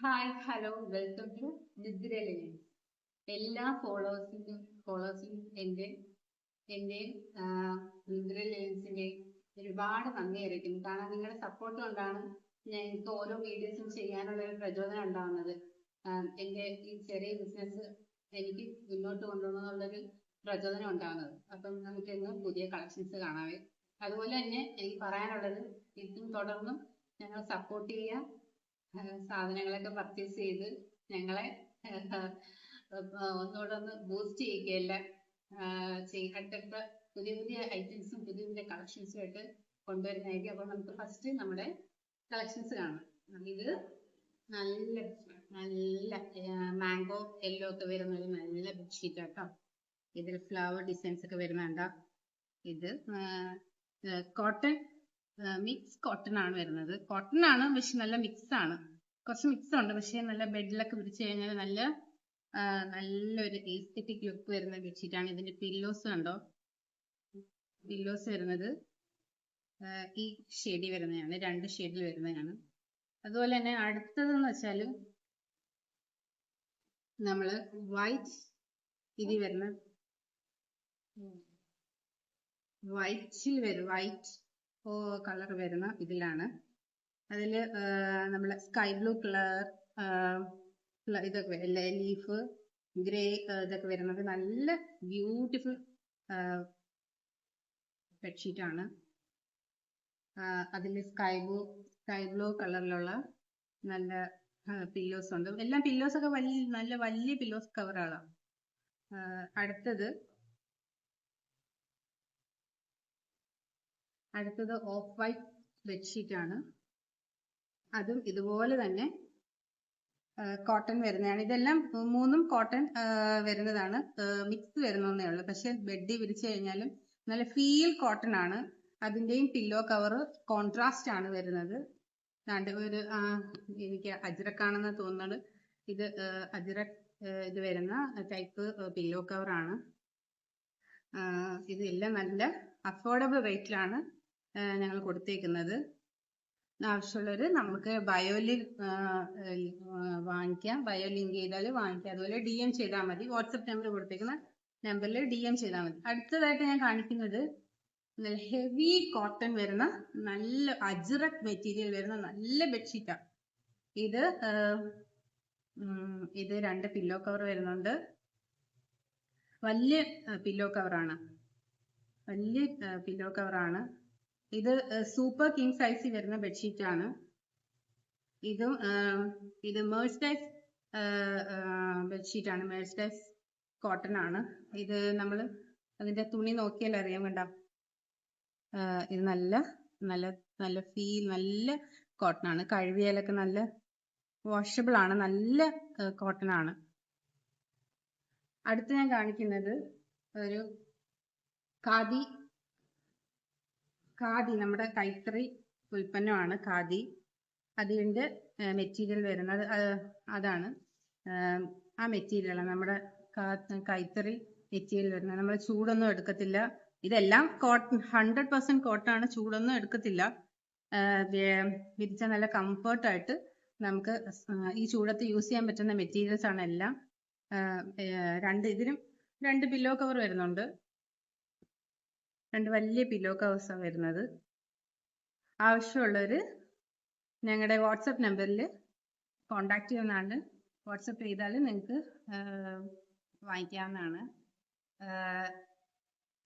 Hi hello welcome to നിദ്ര ലെനിൻസ്. എല്ലാ ഫോളോവേഴ്സിനും എൻ്റെയും നിദ്ര ലെനിൻസിൻ്റെയും ഒരുപാട് നന്ദി അറിയിക്കുന്നു. കാരണം നിങ്ങളുടെ സപ്പോർട്ട് കൊണ്ടാണ് എനിക്ക് ഓരോ വീഡിയോസും ചെയ്യാനുള്ള ഒരു പ്രചോദനം ഉണ്ടാകുന്നത്. എൻ്റെ ഈ ചെറിയ ബിസിനസ് എനിക്ക് മുന്നോട്ട് കൊണ്ടുപോകണമെന്നുള്ളൊരു പ്രചോദനം ഉണ്ടാകുന്നത്. അപ്പം നമുക്കിന്ന് പുതിയ കളക്ഷൻസ് കാണാവേ. അതുപോലെ തന്നെ എനിക്ക് പറയാനുള്ളത്, ഇതും തുടർന്നും ഞങ്ങൾ സപ്പോർട്ട് ചെയ്യുക, സാധനങ്ങളൊക്കെ പർച്ചേസ് ചെയ്ത് ഞങ്ങളെ ഒന്നുകൂടെ ഒന്ന് ബൂസ്റ്റ് ചെയ്യുകയല്ല അടുത്ത പുതിയ പുതിയ ഐറ്റംസും പുതിയ പുതിയ കളക്ഷൻസും ആയിട്ട് കൊണ്ടുവരുന്നതായിരിക്കും. അപ്പോൾ നമുക്ക് ഫസ്റ്റ് നമ്മുടെ കളക്ഷൻസ് കാണാം. ഇത് നല്ല നല്ല മാംഗോ യെല്ലോ ഒക്കെ വരുന്ന ഒരു നല്ല ബെഡ്ഷീറ്റ് ആട്ടോ. ഇതിൽ ഫ്ലവർ ഡിസൈൻസ് ഒക്കെ വരുന്നുണ്ടോ. ഇത് കോട്ടൺ മിക്സ് കോട്ടൺ ആണ് വരുന്നത്. കോട്ടൺ ആണ്, പക്ഷെ നല്ല മിക്സ് ആണ്. കുറച്ച് മിക്സ് ഉണ്ട്, പക്ഷെ നല്ല ബെഡിലൊക്കെ വിരിച്ചു കഴിഞ്ഞാൽ നല്ലൊരു എസ്തെറ്റിക് ലുക്ക് വരുന്ന ബെഡ്ഷീറ്റ് ആണ്. ഇതിന്റെ പില്ലോസ് കണ്ടോ, പില്ലോസ് വരുന്നത് ഈ ഷെയ്ഡിൽ വരുന്നതാണ്, 2 ഷെയ്ഡിൽ വരുന്നതാണ്. അതുപോലെ തന്നെ അടുത്തതെന്ന് വെച്ചാൽ നമ്മള് വൈറ്റ്, ഇതിൽ വരുന്ന വൈറ്റ് കളർ വരുന്ന ഇതിലാണ്. അതിൽ നമ്മൾ സ്കൈ ബ്ലൂ കളർ ഇതൊക്കെ ലീഫ് ഗ്രേ ഇതൊക്കെ വരുന്നത് നല്ല ബ്യൂട്ടിഫുൾ ബെഡ്ഷീറ്റ് ആണ്. അതിൽ സ്കൈ ബ്ലൂ കളറിലുള്ള നല്ല പില്ലോസ് ഉണ്ട്. എല്ലാം പില്ലോസ് ഒക്കെ നല്ല വലിയ പില്ലോസ് കവറുകളാണ്. അടുത്തത് ഓഫ് വൈറ്റ് ബെഡ്ഷീറ്റ് ആണ്. അതും ഇതുപോലെ തന്നെ കോട്ടൺ വരുന്നതാണ്. ഇതെല്ലാം മൂന്നും കോട്ടൺ വരുന്നതാണ്, മിക്സ് വരുന്നേ ഉള്ളൂ. പക്ഷെ ബെഡ് വിരിച്ചു കഴിഞ്ഞാലും നല്ല ഫീൽ കോട്ടൺ ആണ്. അതിന്റെയും പില്ലോ കവർ കോൺട്രാസ്റ്റ് ആണ് വരുന്നത്. ഒരു എനിക്ക് അജ്രക്കാണെന്ന് തോന്നുന്നത്. ഇത് അജ്രക് ഇത് വരുന്ന ടൈപ്പ് പില്ലോ കവർ ആണ്. ഇതെല്ലാം നല്ല അഫോർഡബിൾ റേറ്റിലാണ് ഞങ്ങൾ കൊടുത്തേക്കുന്നത്. ആവശ്യമുള്ളവർ നമുക്ക് ബയോയിൽ വാങ്ങിക്കാം, ബയോ ലിങ്ക് ചെയ്താൽ വാങ്ങിക്കാം. അതുപോലെ DM ചെയ്താൽ മതി. വാട്സപ്പ് നമ്പർ കൊടുത്തേക്കുന്ന നമ്പറിൽ DM ചെയ്താൽ മതി. അടുത്തതായിട്ട് ഞാൻ കാണിക്കുന്നത് ഹെവി കോട്ടൺ വരുന്ന നല്ല അജ്രക് മെറ്റീരിയൽ വരുന്ന നല്ല ബെഡ്ഷീറ്റാണ്. ഇത് 2 പില്ലോ കവർ വരുന്നുണ്ട്. വലിയ പില്ലോ കവറാണ്. ഇത് സൂപ്പർ കിങ് സൈസിൽ വരുന്ന ബെഡ്ഷീറ്റ് ആണ്. ഇത് മേഴ്സൈസ് ബെഡ്ഷീറ്റ് ആണ്. മേഴ്സൈസ് കോട്ടൺ ആണ്. ഇത് നമ്മൾ അതിന്റെ തുണി നോക്കിയാൽ അറിയാൻ വേണ്ട. ഇത് നല്ല കോട്ടൺ ആണ്. കഴുകിയാലൊക്കെ നല്ല വാഷബിൾ ആണ്, നല്ല കോട്ടൺ ആണ്. അടുത്ത് ഞാൻ കാണിക്കുന്നത് ഒരു ഖാദി നമ്മുടെ കൈത്തറി ഉൽപ്പന്നമാണ് ഖാദി. അതിന്റെ മെറ്റീരിയൽ വരുന്നത് അതാണ്. ആ മെറ്റീരിയൽ നമ്മുടെ കൈത്തറി മെറ്റീരിയൽ വരുന്നത്. നമ്മൾ ചൂടൊന്നും എടുക്കത്തില്ല. ഇതെല്ലാം കോട്ടൺ, 100% കോട്ടൺ ആണ്. ചൂടൊന്നും എടുക്കത്തില്ല. വിരിച്ച നല്ല കംഫർട്ടായിട്ട് നമുക്ക് ഈ ചൂടത്ത് യൂസ് ചെയ്യാൻ പറ്റുന്ന മെറ്റീരിയൽസ് ആണ് എല്ലാം. ഇതിനും 2 പില്ലോ കവർ വരുന്നുണ്ട്. 2 വലിയ പില്ലോ കവേഴ്സാണ് വരുന്നത്. ആവശ്യമുള്ളവർ ഞങ്ങളുടെ വാട്സപ്പ് നമ്പറിൽ കോണ്ടാക്ട് ചെയ്യുന്നതാണ്. വാട്സപ്പ് ചെയ്താൽ നിങ്ങൾക്ക് വാങ്ങിക്കാവുന്നതാണ്.